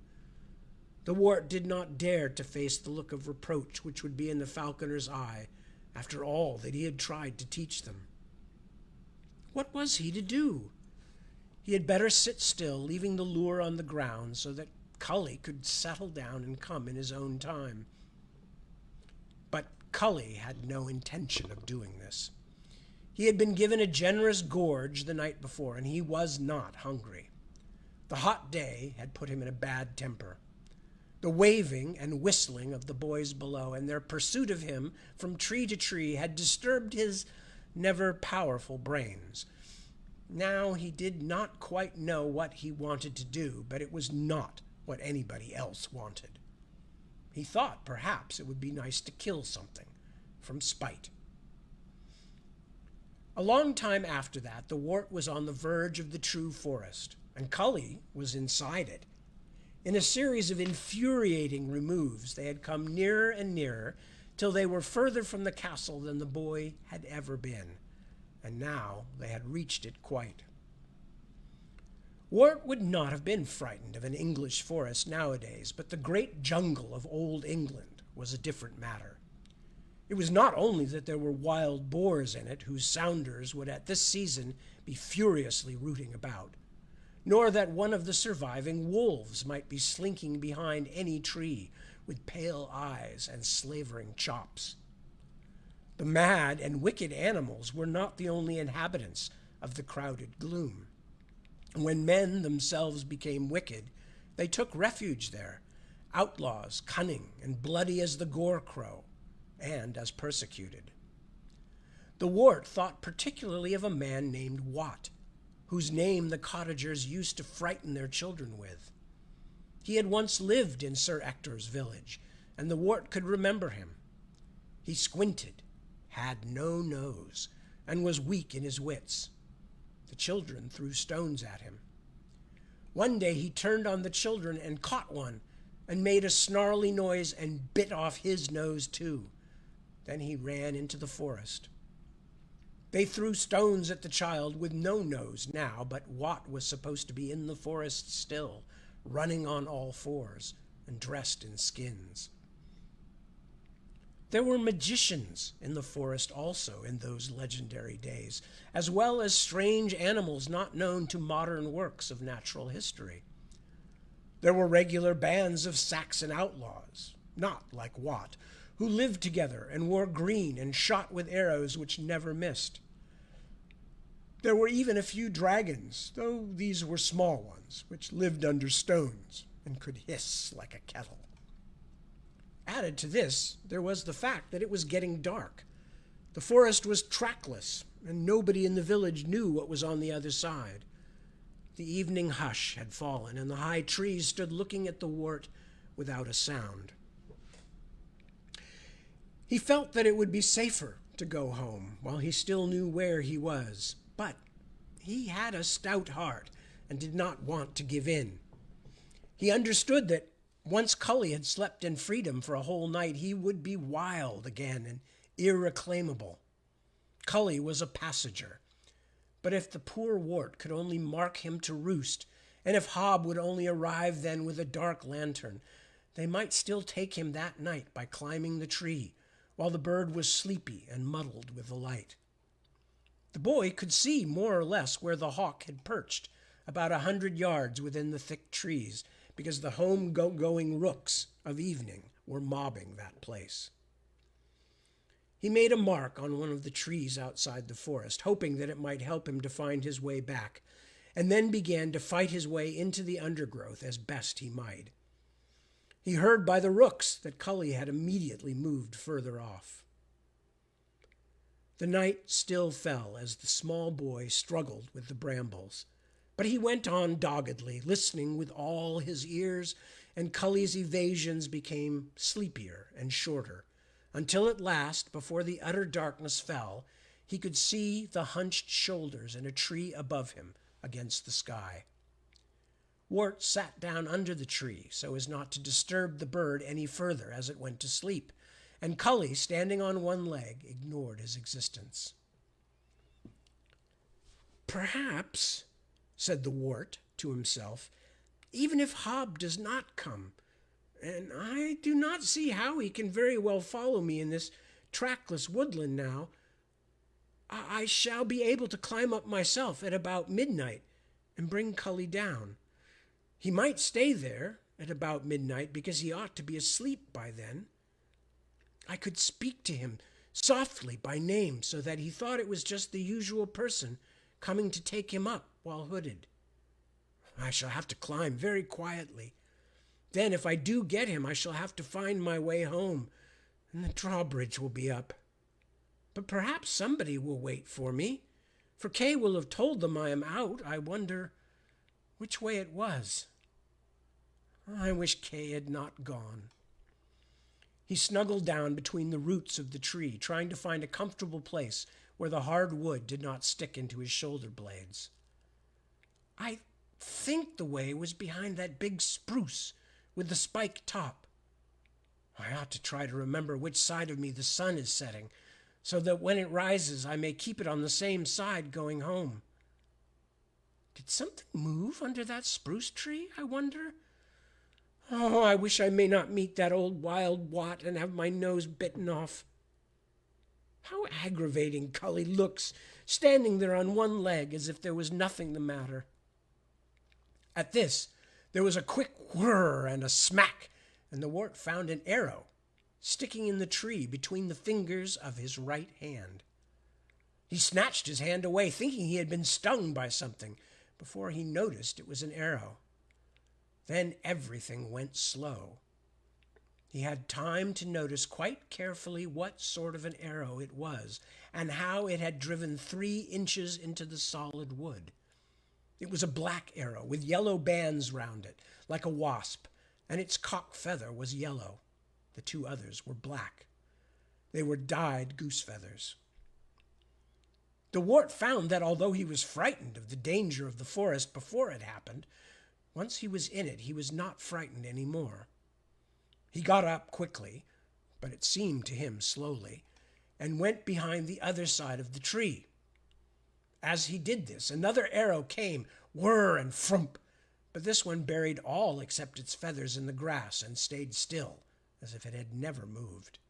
S1: The wart did not dare to face the look of reproach which would be in the falconer's eye after all that he had tried to teach them. What was he to do? He had better sit still, leaving the lure on the ground so that Cully could settle down and come in his own time. But Cully had no intention of doing this. He had been given a generous gorge the night before, and he was not hungry. The hot day had put him in a bad temper. The waving and whistling of the boys below and their pursuit of him from tree to tree had disturbed his never powerful brains. Now he did not quite know what he wanted to do, but it was not what anybody else wanted. He thought perhaps it would be nice to kill something, from spite. A long time after that, the wart was on the verge of the true forest, and Cully was inside it. In a series of infuriating removes, they had come nearer and nearer till they were further from the castle than the boy had ever been, and now they had reached it quite. Wart would not have been frightened of an English forest nowadays, but the great jungle of old England was a different matter. It was not only that there were wild boars in it whose sounders would at this season be furiously rooting about, nor that one of the surviving wolves might be slinking behind any tree with pale eyes and slavering chops. The mad and wicked animals were not the only inhabitants of the crowded gloom. When men themselves became wicked, they took refuge there, outlaws, cunning and bloody as the gore-crow, and as persecuted. The wart thought particularly of a man named Wat, whose name the cottagers used to frighten their children with. He had once lived in Sir Ector's village, and the wart could remember him. He squinted, had no nose, and was weak in his wits. The children threw stones at him. One day he turned on the children and caught one, and made a snarly noise and bit off his nose too. Then he ran into the forest. They threw stones at the child with no nose now, but Wat was supposed to be in the forest still, running on all fours and dressed in skins. There were magicians in the forest also in those legendary days, as well as strange animals not known to modern works of natural history. There were regular bands of Saxon outlaws, not like Wat, who lived together and wore green and shot with arrows which never missed. There were even a few dragons, though these were small ones, which lived under stones and could hiss like a kettle. Added to this, there was the fact that it was getting dark. The forest was trackless, and nobody in the village knew what was on the other side. The evening hush had fallen, and the high trees stood looking at the wart without a sound. He felt that it would be safer to go home while he still knew where he was, but he had a stout heart and did not want to give in. He understood that once Cully had slept in freedom for a whole night, he would be wild again and irreclaimable. Cully was a passenger, but if the poor wart could only mark him to roost, and if Hob would only arrive then with a dark lantern, they might still take him that night by climbing the tree, while the bird was sleepy and muddled with the light. The boy could see more or less where the hawk had perched, about 100 yards within the thick trees, because the home-going rooks of evening were mobbing that place. He made a mark on one of the trees outside the forest, hoping that it might help him to find his way back, and then began to fight his way into the undergrowth as best he might. He heard by the rooks that Cully had immediately moved further off. The night still fell as the small boy struggled with the brambles, but he went on doggedly, listening with all his ears, and Cully's evasions became sleepier and shorter, until at last, before the utter darkness fell, he could see the hunched shoulders in a tree above him against the sky. Wart sat down under the tree so as not to disturb the bird any further as it went to sleep, and Cully, standing on one leg, ignored his existence. "Perhaps," said the wart to himself, "even if Hob does not come, and I do not see how he can very well follow me in this trackless woodland now, I shall be able to climb up myself at about midnight and bring Cully down. He might stay there at about midnight because he ought to be asleep by then. I could speak to him softly by name so that he thought it was just the usual person coming to take him up while hooded. I shall have to climb very quietly. Then if I do get him, I shall have to find my way home, and the drawbridge will be up. But perhaps somebody will wait for me, for Kay will have told them I am out. I wonder which way it was. I wish Kay had not gone." He snuggled down between the roots of the tree, trying to find a comfortable place where the hard wood did not stick into his shoulder blades. "I think the way was behind that big spruce with the spiked top. I ought to try to remember which side of me the sun is setting, so that when it rises I may keep it on the same side going home. Did something move under that spruce tree, I wonder? Oh, I wish I may not meet that old wild wat and have my nose bitten off. How aggravating Cully looks, standing there on one leg as if there was nothing the matter." At this, there was a quick whirr and a smack, and the wart found an arrow sticking in the tree between the fingers of his right hand. He snatched his hand away, thinking he had been stung by something, before he noticed it was an arrow. Then everything went slow. He had time to notice quite carefully what sort of an arrow it was, and how it had driven 3 inches into the solid wood. It was a black arrow with yellow bands round it, like a wasp, and its cock feather was yellow. The 2 others were black. They were dyed goose feathers. The wart found that although he was frightened of the danger of the forest before it happened, once he was in it, he was not frightened any more. He got up quickly, but it seemed to him slowly, and went behind the other side of the tree. As he did this, another arrow came, whir and frump, but this one buried all except its feathers in the grass and stayed still, as if it had never moved.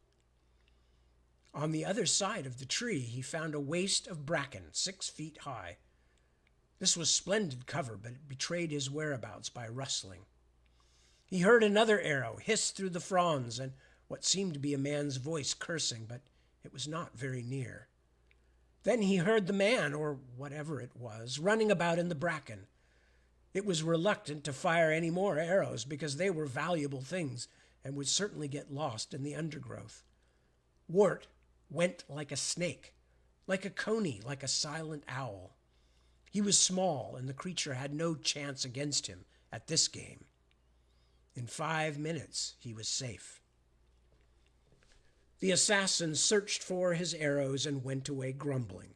S1: On the other side of the tree, he found a waste of bracken 6 feet high. This was splendid cover, but it betrayed his whereabouts by rustling. He heard another arrow hiss through the fronds, and what seemed to be a man's voice cursing, but it was not very near. Then he heard the man, or whatever it was, running about in the bracken. It was reluctant to fire any more arrows because they were valuable things and would certainly get lost in the undergrowth. Wart went like a snake, like a coney, like a silent owl. He was small, and the creature had no chance against him at this game. In 5 minutes, he was safe. The assassin searched for his arrows and went away grumbling.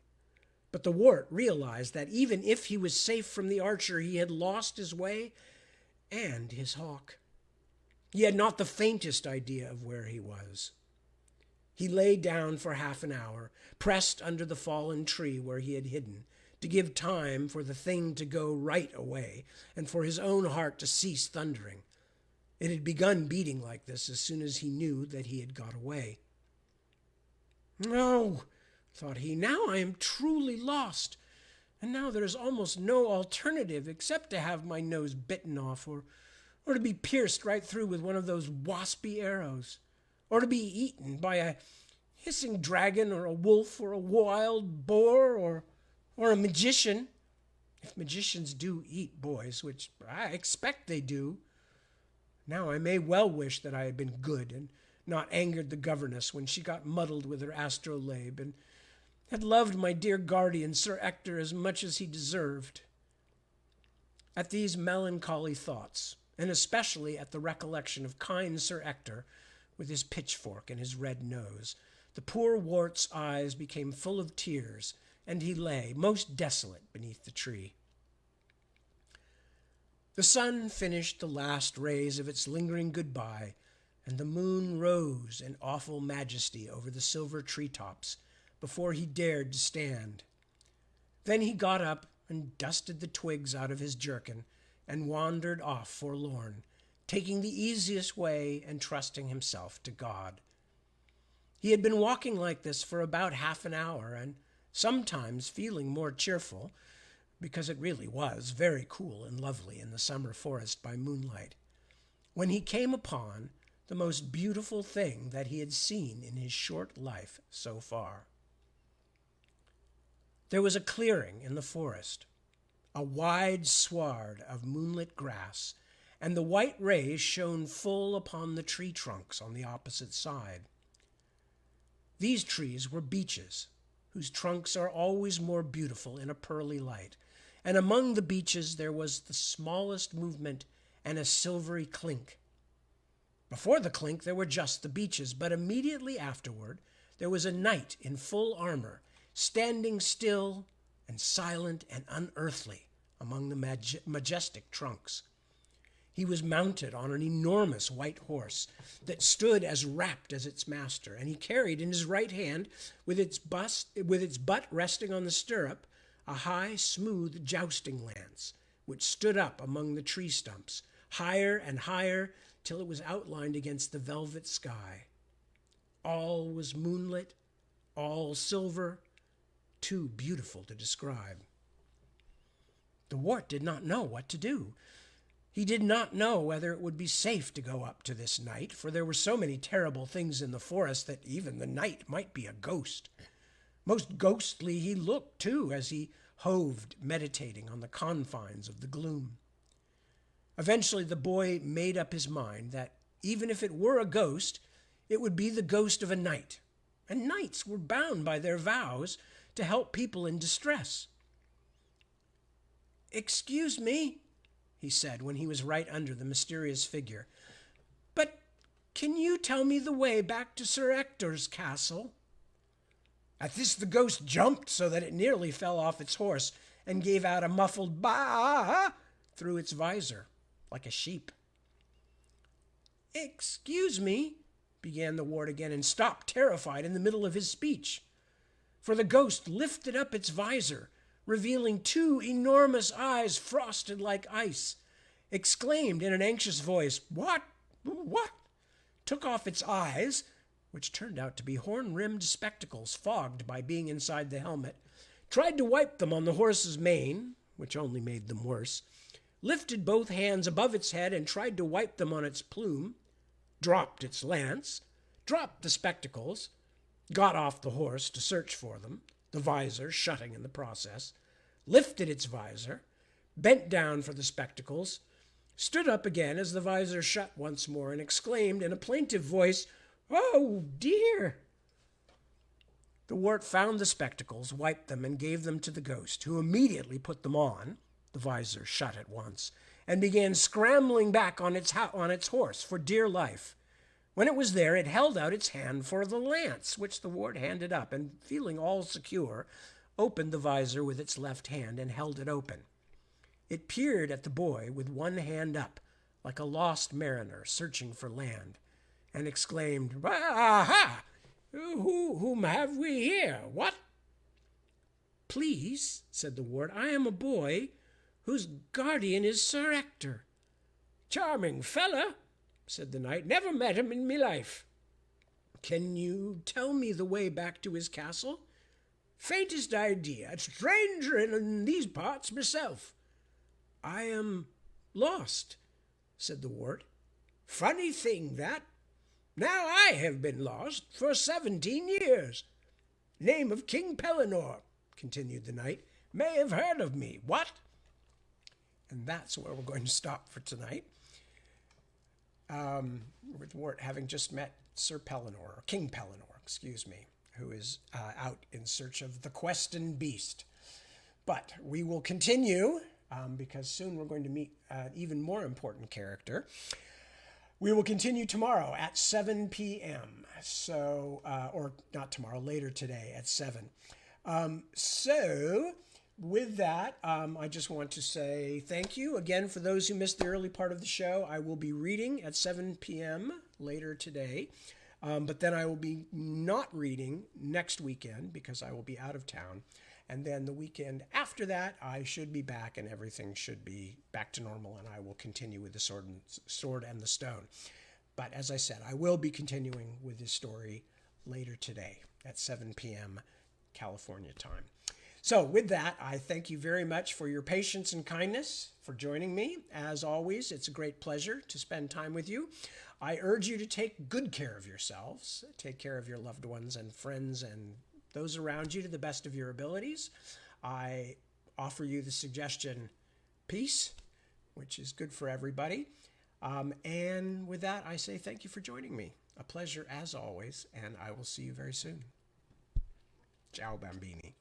S1: But the wart realized that even if he was safe from the archer, he had lost his way and his hawk. He had not the faintest idea of where he was. He lay down for half an hour, pressed under the fallen tree where he had hidden, to give time for the thing to go right away and for his own heart to cease thundering. It had begun beating like this as soon as he knew that he had got away. "No," thought he, "now I am truly lost, and now there is almost no alternative except to have my nose bitten off, or to be pierced right through with one of those waspy arrows, or to be eaten by a hissing dragon, or a wolf, or a wild boar, or a magician, if magicians do eat boys, which I expect they do. Now I may well wish that I had been good and not angered the governess when she got muddled with her astrolabe, and had loved my dear guardian, Sir Ector, as much as he deserved." At these melancholy thoughts, and especially at the recollection of kind Sir Ector, with his pitchfork and his red nose, the poor wart's eyes became full of tears, and he lay most desolate beneath the tree. The sun finished the last rays of its lingering goodbye, and the moon rose in awful majesty over the silver treetops before he dared to stand. Then he got up and dusted the twigs out of his jerkin and wandered off forlorn, taking the easiest way and trusting himself to God. He had been walking like this for about half an hour, and sometimes feeling more cheerful, because it really was very cool and lovely in the summer forest by moonlight, when he came upon the most beautiful thing that he had seen in his short life so far. There was a clearing in the forest, a wide sward of moonlit grass, and the white rays shone full upon the tree trunks on the opposite side. These trees were beeches, whose trunks are always more beautiful in a pearly light, and among the beeches there was the smallest movement and a silvery clink. Before the clink there were just the beeches, but immediately afterward there was a knight in full armor, standing still and silent and unearthly among the majestic trunks. He was mounted on an enormous white horse that stood as rapt as its master, and he carried in his right hand, with its butt resting on the stirrup, a high, smooth jousting lance, which stood up among the tree stumps, higher and higher, till it was outlined against the velvet sky. All was moonlit, all silver, too beautiful to describe. The wart did not know what to do. He did not know whether it would be safe to go up to this knight, for there were so many terrible things in the forest that even the knight might be a ghost. Most ghostly he looked, too, as he hoved, meditating on the confines of the gloom. Eventually the boy made up his mind that even if it were a ghost, it would be the ghost of a knight, and knights were bound by their vows to help people in distress. "Excuse me," he said when he was right under the mysterious figure, "but can you tell me the way back to Sir Ector's castle?" At this the ghost jumped so that it nearly fell off its horse and gave out a muffled baa through its visor, like a sheep. "Excuse me," began the wart again, and stopped terrified in the middle of his speech. For the ghost lifted up its visor, revealing two enormous eyes frosted like ice, exclaimed in an anxious voice, "What? What?" took off its eyes, which turned out to be horn-rimmed spectacles fogged by being inside the helmet, tried to wipe them on the horse's mane, which only made them worse, lifted both hands above its head and tried to wipe them on its plume, dropped its lance, dropped the spectacles, got off the horse to search for them, the visor shutting in the process, lifted its visor, bent down for the spectacles, stood up again as the visor shut once more, and exclaimed in a plaintive voice, "Oh, dear!" The wart found the spectacles, wiped them, and gave them to the ghost, who immediately put them on, the visor shut at once, and began scrambling back on its horse for dear life. When it was there, it held out its hand for the lance, which the wart handed up, and, feeling all secure, opened the visor with its left hand and held it open. It peered at the boy with one hand up, like a lost mariner searching for land, and exclaimed, "Aha! Whom have we here? What?" "Please," said the wart, "I am a boy whose guardian is Sir Ector." "Charming fella," said the knight. "Never met him in me life." "Can you tell me the way back to his castle?" "Faintest idea. A stranger in these parts myself." "I am lost," said the wart. "Funny thing that. Now I have been lost for 17 years. Name of King Pellinore," continued the knight. "May have heard of me. What?" And that's where we're going to stop for tonight. With Wart having just met Sir Pellinore, or King Pellinore, excuse me, who is out in search of the questing beast. But we will continue, because soon we're going to meet an even more important character. We will continue tomorrow at 7 p.m. So, or not tomorrow, later today at 7. So, with that, I just want to say thank you again for those who missed the early part of the show. I will be reading at 7 p.m. later today, but then I will be not reading next weekend because I will be out of town. And then the weekend after that, I should be back and everything should be back to normal, and I will continue with the Sword and the Stone. But as I said, I will be continuing with this story later today at 7 p.m. California time. So with that, I thank you very much for your patience and kindness, for joining me. As always, it's a great pleasure to spend time with you. I urge you to take good care of yourselves, take care of your loved ones and friends and those around you to the best of your abilities. I offer you the suggestion, peace, which is good for everybody. And with that, I say thank you for joining me. A pleasure as always, and I will see you very soon. Ciao, Bambini.